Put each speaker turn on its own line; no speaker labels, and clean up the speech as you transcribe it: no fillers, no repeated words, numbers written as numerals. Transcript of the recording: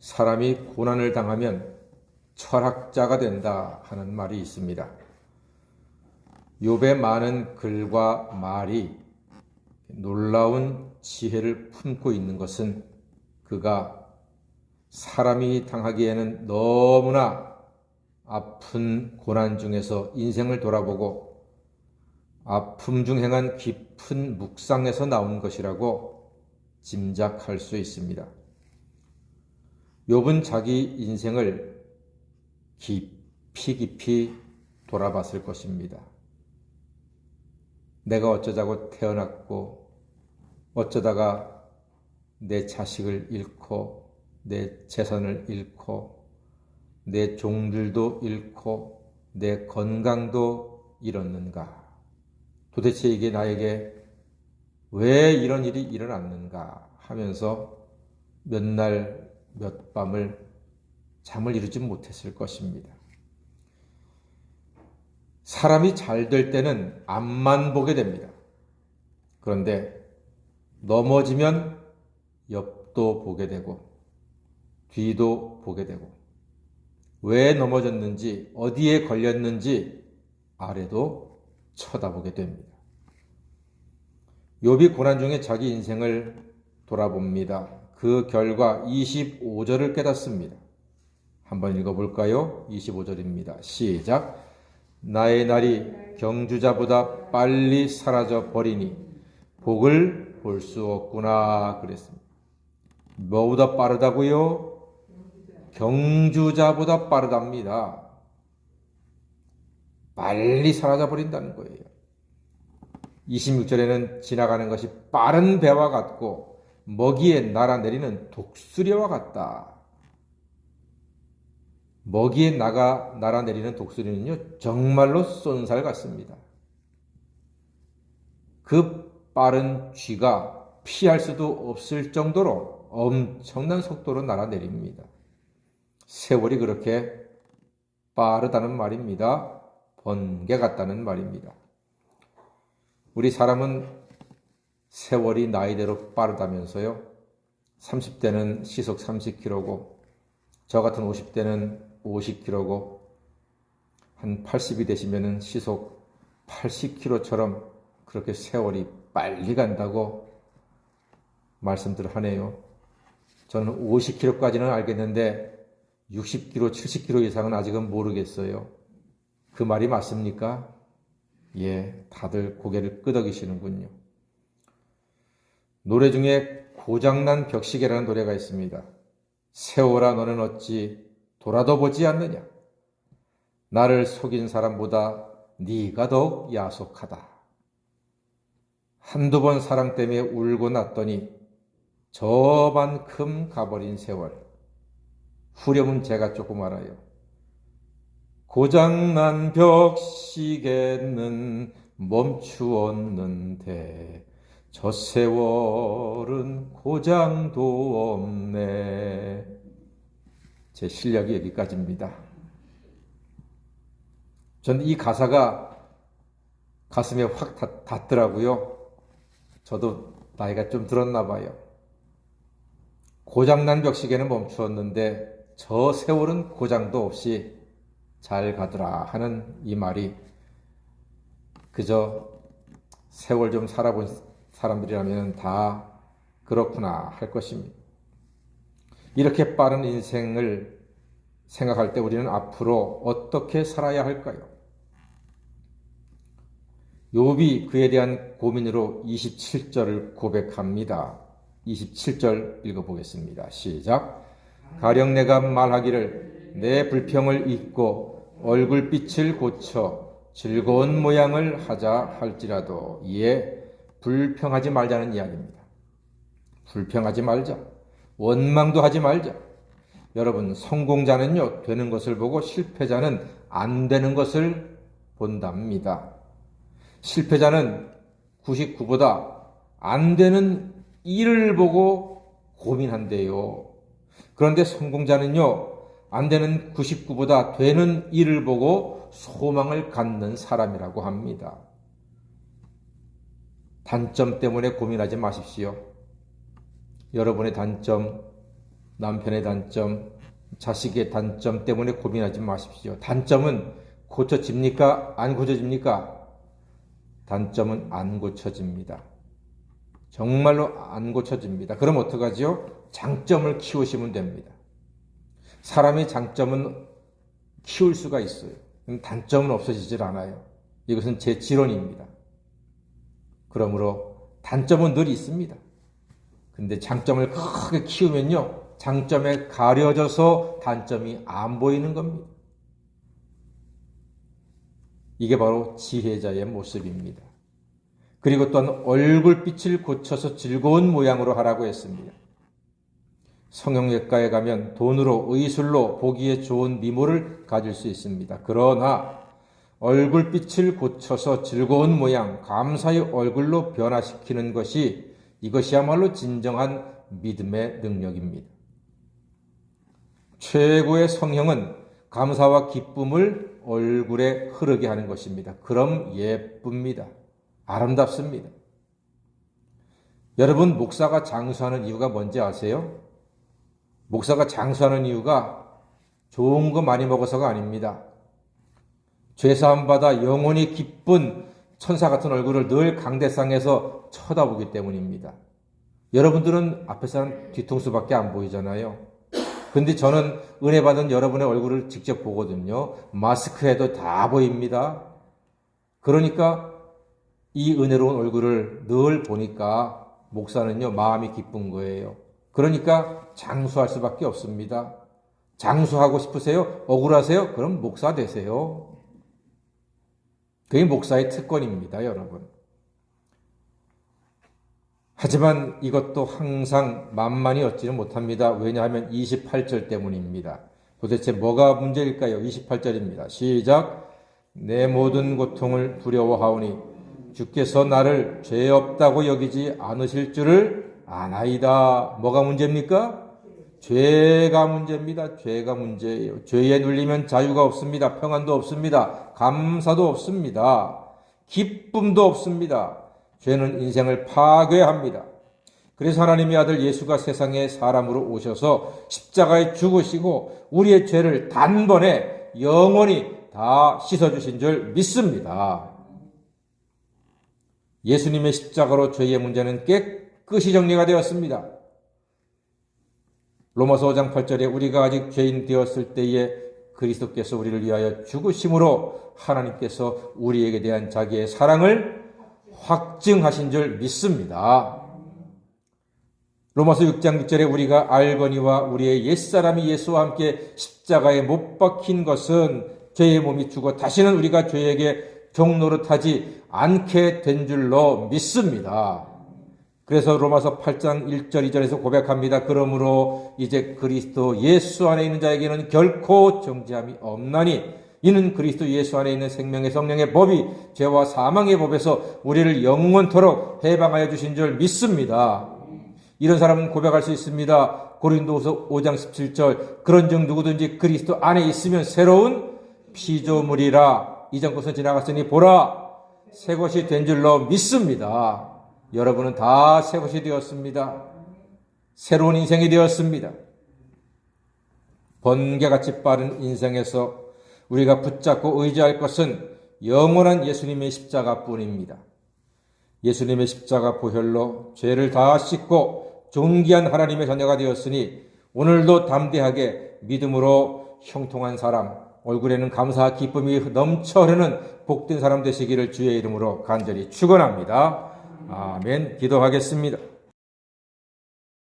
사람이 고난을 당하면 철학자가 된다 하는 말이 있습니다. 욥의 많은 글과 말이 놀라운 지혜를 품고 있는 것은 그가 사람이 당하기에는 너무나 아픈 고난 중에서 인생을 돌아보고 아픔 중 행한 깊은 묵상에서 나온 것이라고 짐작할 수 있습니다. 욥은 자기 인생을 깊이 돌아봤을 것입니다. 내가 어쩌자고 태어났고 어쩌다가 내 자식을 잃고 내 재산을 잃고 내 종들도 잃고 내 건강도 잃었는가? 도대체 이게 나에게 왜 이런 일이 일어났는가 하면서 몇 날 몇 밤을 잠을 이루지 못했을 것입니다. 사람이 잘 될 때는 앞만 보게 됩니다. 그런데 넘어지면 옆도 보게 되고 뒤도 보게 되고 왜 넘어졌는지 어디에 걸렸는지 아래도 쳐다보게 됩니다. 욥이 고난 중에 자기 인생을 돌아봅니다. 그 결과 25절을 깨닫습니다. 한번 읽어볼까요? 25절입니다. 시작. 나의 날이 경주자보다 빨리 사라져 버리니 복을 볼 수 없구나 그랬습니다. 뭐보다 빠르다고요? 경주자보다 빠르답니다. 빨리 사라져 버린다는 거예요. 26절에는 지나가는 것이 빠른 배와 같고 먹이에 날아내리는 독수리와 같다. 먹이에 날아내리는 독수리는요, 정말로 쏜살 같습니다. 그 빠른 쥐가 피할 수도 없을 정도로 엄청난 속도로 날아내립니다. 세월이 그렇게 빠르다는 말입니다. 번개 같다는 말입니다. 우리 사람은 세월이 나이대로 빠르다면서요. 30대는 시속 30km고 저 같은 50대는 50km고 한 80이 되시면 시속 80km처럼 그렇게 세월이 빨리 간다고 말씀들 하네요. 저는 50km까지는 알겠는데 60km, 70km 이상은 아직은 모르겠어요. 그 말이 맞습니까? 예, 다들 고개를 끄덕이시는군요. 노래 중에 고장난 벽시계라는 노래가 있습니다. 세월아 너는 어찌 돌아도 보지 않느냐? 나를 속인 사람보다 네가 더욱 야속하다. 한두 번 사랑 때문에 울고 났더니 저만큼 가버린 세월. 후렴은 제가 조금 알아요. 고장난 벽시계는 멈추었는데 저 세월은 고장도 없네. 제 실력이 여기까지입니다. 전 이 가사가 가슴에 확 닿더라고요. 저도 나이가 좀 들었나 봐요. 고장난 벽시계는 멈추었는데 저 세월은 고장도 없이 잘 가더라 하는 이 말이 그저 세월 좀 살아본 사람들이라면 다 그렇구나 할 것입니다. 이렇게 빠른 인생을 생각할 때 우리는 앞으로 어떻게 살아야 할까요? 욥이 그에 대한 고민으로 27절을 고백합니다. 27절 읽어보겠습니다. 시작. 가령 내가 말하기를 내 불평을 잊고 얼굴빛을 고쳐 즐거운 모양을 하자 할지라도 이에 불평하지 말자는 이야기입니다. 불평하지 말자. 원망도 하지 말자. 여러분, 성공자는요, 되는 것을 보고 실패자는 안 되는 것을 본답니다. 실패자는 99보다 안 되는 일을 보고 고민한대요. 그런데 성공자는요, 안 되는 99보다 되는 일을 보고 소망을 갖는 사람이라고 합니다. 단점 때문에 고민하지 마십시오. 여러분의 단점 남편의 단점, 자식의 단점 때문에 고민하지 마십시오. 단점은 고쳐집니까? 안 고쳐집니까? 단점은 안 고쳐집니다. 정말로 안 고쳐집니다. 그럼 어떡하죠? 장점을 키우시면 됩니다. 사람의 장점은 키울 수가 있어요. 단점은 없어지질 않아요. 이것은 제 지론입니다. 그러므로 단점은 늘 있습니다. 근데 장점을 크게 키우면요, 장점에 가려져서 단점이 안 보이는 겁니다. 이게 바로 지혜자의 모습입니다. 그리고 또한 얼굴빛을 고쳐서 즐거운 모양으로 하라고 했습니다. 성형외과에 가면 돈으로, 의술로 보기에 좋은 미모를 가질 수 있습니다. 그러나 얼굴빛을 고쳐서 즐거운 모양, 감사의 얼굴로 변화시키는 것이, 이것이야말로 진정한 믿음의 능력입니다. 최고의 성형은 감사와 기쁨을 얼굴에 흐르게 하는 것입니다. 그럼 예쁩니다. 아름답습니다. 여러분, 목사가 장수하는 이유가 뭔지 아세요? 목사가 장수하는 이유가 좋은 거 많이 먹어서가 아닙니다. 죄사함 받아 영원히 기쁜 천사 같은 얼굴을 늘 강대상에서 쳐다보기 때문입니다. 여러분들은 앞에 사람 뒤통수밖에 안 보이잖아요. 근데 저는 은혜 받은 여러분의 얼굴을 직접 보거든요. 마스크에도 다 보입니다. 그러니까 이 은혜로운 얼굴을 늘 보니까 목사는요, 마음이 기쁜 거예요. 그러니까 장수할 수밖에 없습니다. 장수하고 싶으세요? 억울하세요? 그럼 목사 되세요. 그게 목사의 특권입니다, 여러분. 하지만 이것도 항상 만만히 얻지는 못합니다. 왜냐하면 28절 때문입니다. 도대체 뭐가 문제일까요? 28절입니다. 시작. 내 모든 고통을 두려워하오니 주께서 나를 죄 없다고 여기지 않으실 줄을 아나이다. 뭐가 문제입니까? 죄가 문제입니다. 죄가 문제예요. 죄에 눌리면 자유가 없습니다. 평안도 없습니다. 감사도 없습니다. 기쁨도 없습니다. 죄는 인생을 파괴합니다. 그래서 하나님의 아들 예수가 세상에 사람으로 오셔서 십자가에 죽으시고 우리의 죄를 단번에 영원히 다 씻어주신 줄 믿습니다. 예수님의 십자가로 죄의 문제는 깨끗이 정리가 되었습니다. 로마서 5장 8절에 우리가 아직 죄인 되었을 때에 그리스도께서 우리를 위하여 죽으심으로 하나님께서 우리에게 대한 자기의 사랑을 확증하신 줄 믿습니다. 로마서 6장 6절에 우리가 알거니와 우리의 옛사람이 예수와 함께 십자가에 못 박힌 것은 죄의 몸이 죽어 다시는 우리가 죄에게 종노릇하지 않게 된 줄로 믿습니다. 그래서 로마서 8장 1절 2절에서 고백합니다. 그러므로 이제 그리스도 예수 안에 있는 자에게는 결코 정죄함이 없나니 이는 그리스도 예수 안에 있는 생명의 성령의 법이 죄와 사망의 법에서 우리를 영원토록 해방하여 주신 줄 믿습니다. 이런 사람은 고백할 수 있습니다. 고린도후서 5장 17절 그런즉 누구든지 그리스도 안에 있으면 새로운 피조물이라 이전 것은 지나갔으니 보라 새 것이 된 줄로 믿습니다. 여러분은 다 새 것이 되었습니다. 새로운 인생이 되었습니다. 번개같이 빠른 인생에서 우리가 붙잡고 의지할 것은 영원한 예수님의 십자가뿐입니다. 예수님의 십자가 보혈로 죄를 다 씻고 존귀한 하나님의 자녀가 되었으니 오늘도 담대하게 믿음으로 형통한 사람, 얼굴에는 감사와 기쁨이 넘쳐 흐르는 복된 사람 되시기를 주의 이름으로 간절히 축원합니다. 아멘. 기도하겠습니다.